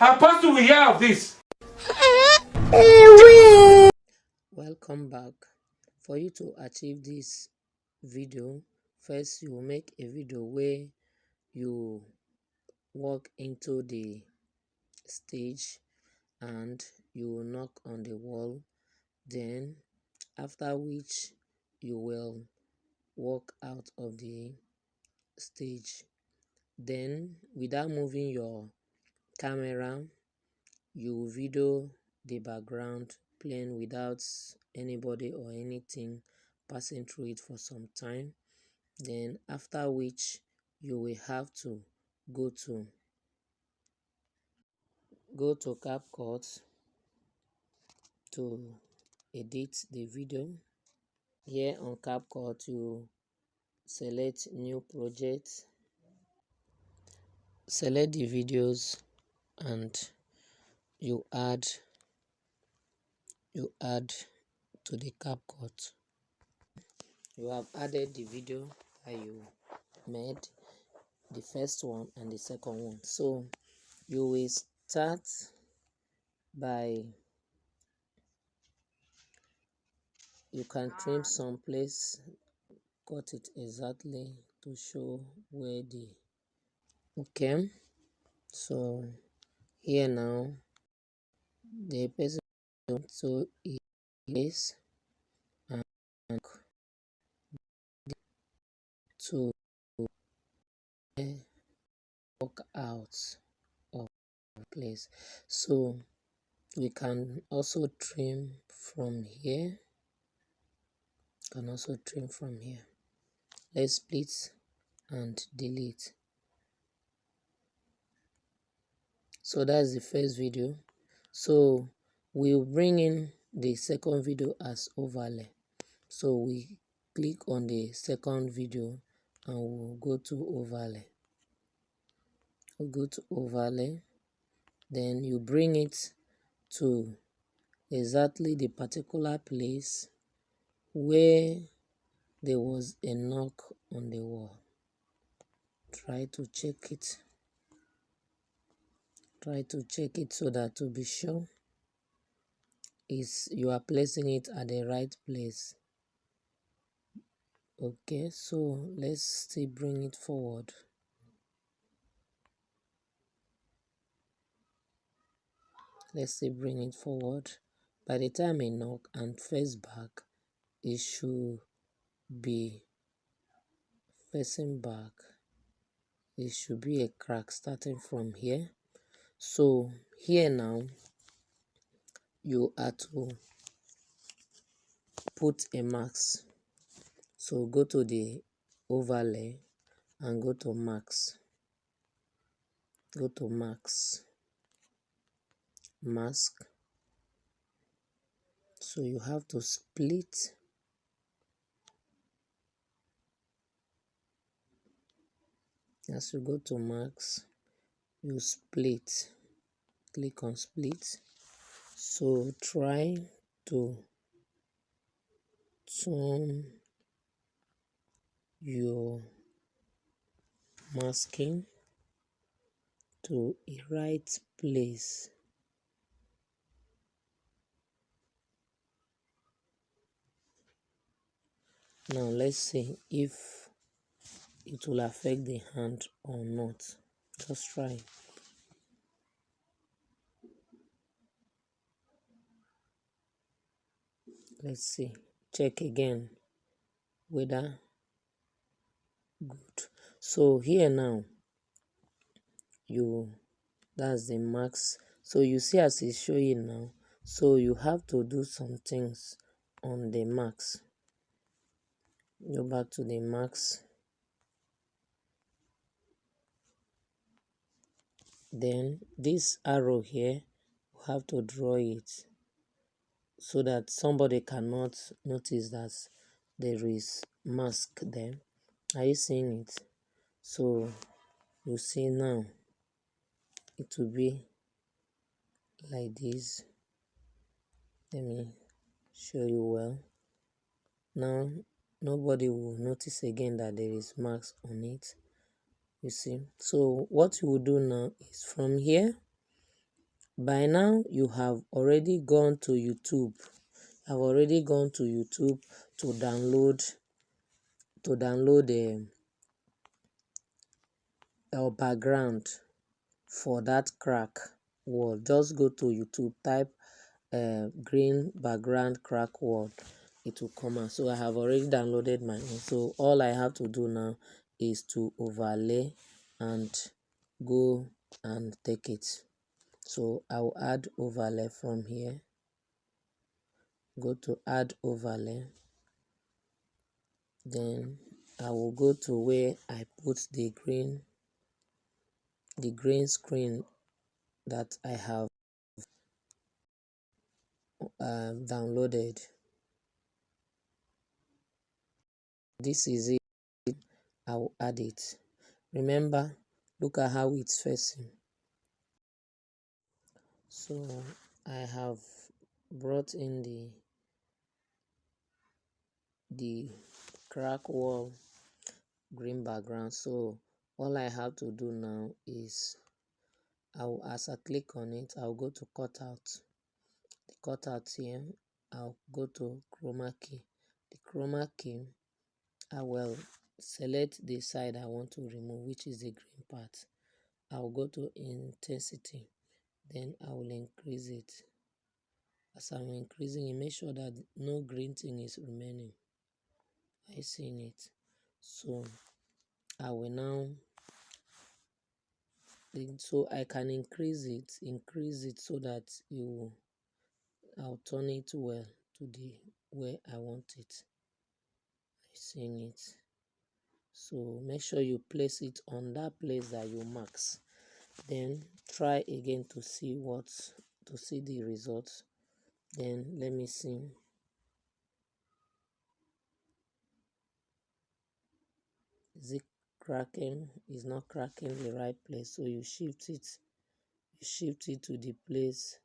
Apostle will hear of this. Welcome back. For you to achieve this video, first you will make a video where you walk into the stage and you will knock on the wall, then after which you will walk out of the stage. Then without moving your camera, you video the background playing without anybody or anything passing through it for some time. Then after which you will have to go to CapCut to edit the video. Here on CapCut, you select new project, select the videos, and you add to the CapCut. You have added the video that you made, the first one and the second one. So you will start by, you can trim some place, cut it exactly to show where the, okay. So here now the person so it is and to walk out of place. So we can also trim from here. Let's split and delete. So that's the first video. So we'll bring in the second video as overlay. So we click on the second video and we'll go to overlay. We'll go to overlay. Then you bring it to exactly the particular place where there was a knock on the wall. Try to check it. So that to be sure is you are placing it at the right place. Okay, so let's still bring it forward. By the time I knock and face back, it should be facing back. It should be a crack starting from here. So here now you are to put a mask. So go to the overlay and go to mask. Mask. So you have to split. As you go to mask, you split. Click on split. So try to turn your masking to a right place. Now let's see if it will affect the hand or not. Just try. Let's see. Check again whether good. So here now that's the marks. So you see as it's showing now. So you have to do some things on the marks. Go back to the marks. Then this arrow here, you have to draw it so that somebody cannot notice that there is mask there. Are you seeing it? So you see now it will be like this. Let me show you well. Now nobody will notice again that there is mask on it. You see. So what you will do now is from here By now you have already gone to YouTube. I've already gone to YouTube to download a background for that crack wall. Just go to YouTube, type green background crack wall, it will come out. So I have already downloaded my own, so all I have to do now is to overlay and go and take it. So I will add overlay from here, go to add overlay, then I will go to where I put the green screen that I have downloaded. This is it. I will add it. Remember, look at how it's facing. So I have brought in the crack wall green background. So all I have to do now is as I click on it, I'll go to cutout. The cutout here, I'll go to chroma key. The chroma key, I will select the side I want to remove, which is the green part. I'll go to intensity, then I will increase it. As I'm increasing it, make sure that no green thing is remaining. I seen it. So I will now, so I can increase it so that I'll turn it well to the where I want it. I seen it. So make sure you place it on that place that you marks. Then try again to see the results. Then let me see. Is it cracking? It's not cracking the right place, so you shift it to the place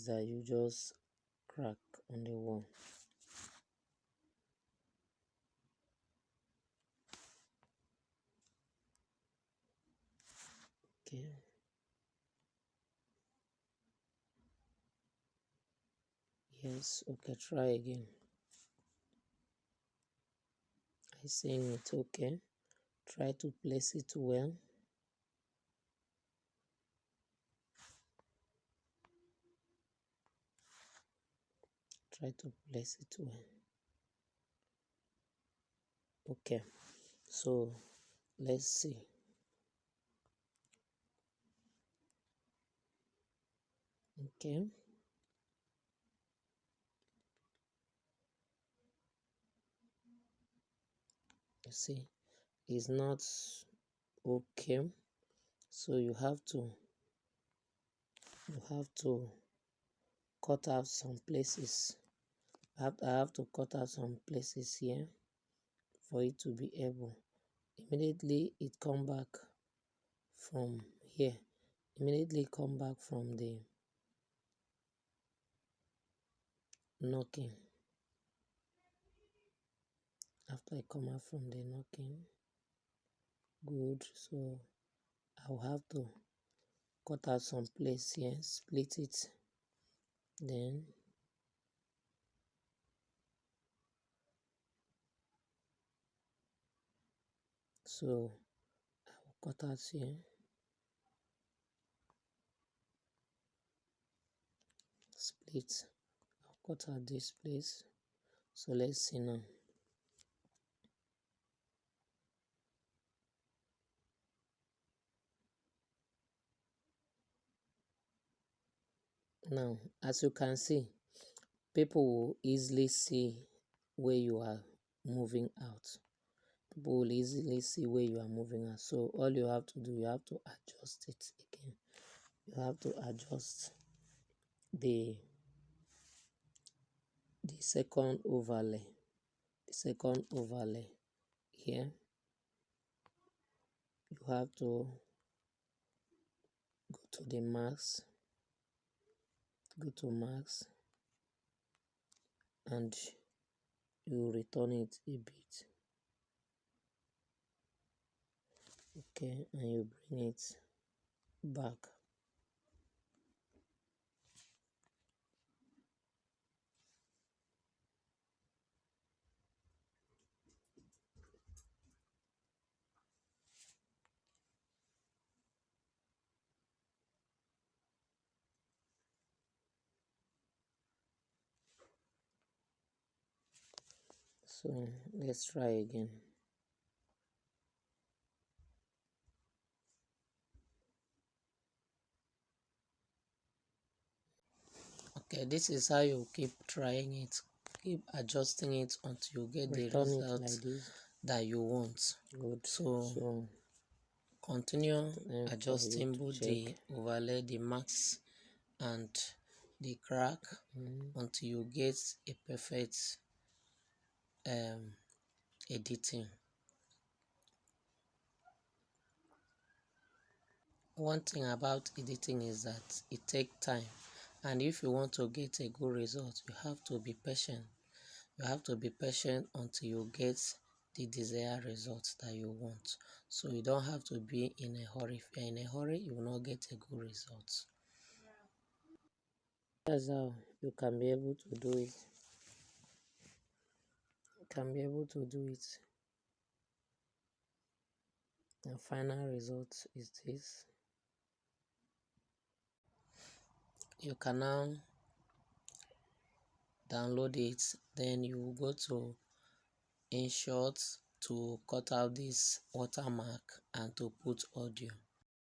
that you just crack on the wall. Okay. Yes, okay, try again. I saying it okay. Try to place it well. Try to place it well. Okay, so let's see. Okay. You see, it's not okay. So you have to cut out some places. I have to cut out some places here for it to be able. Immediately it come back from here. Immediately come back from the knocking. After I come out from the knocking, good. So I'll have to cut out some place here, split it, then so I will cut out here, split. I'll cut out this place. So let's see now. Now, as you can see, people will easily see where you are moving out. People will easily see where you are moving out. So all you have to do, you have to adjust it again. You have to adjust the second overlay. The second overlay here. You have to go to the mask, go to mask, and you return it a bit. Okay, and you bring it back. So let's try again. Okay, this is how you keep trying it, keep adjusting it until you get the result like that you want. Good. So continue adjusting both the overlay, the mask and the crack until you get a perfect editing. One thing about editing is that it takes time, and if you want to get a good result, you have to be patient. You have to be patient until you get the desired results that you want. So you don't have to be in a hurry. If you're in a hurry, you will not get a good result. That's how you can be able to do it. You can be able to do it. The final result is this. You can now download it, then you go to InShot to cut out this watermark and to put audio.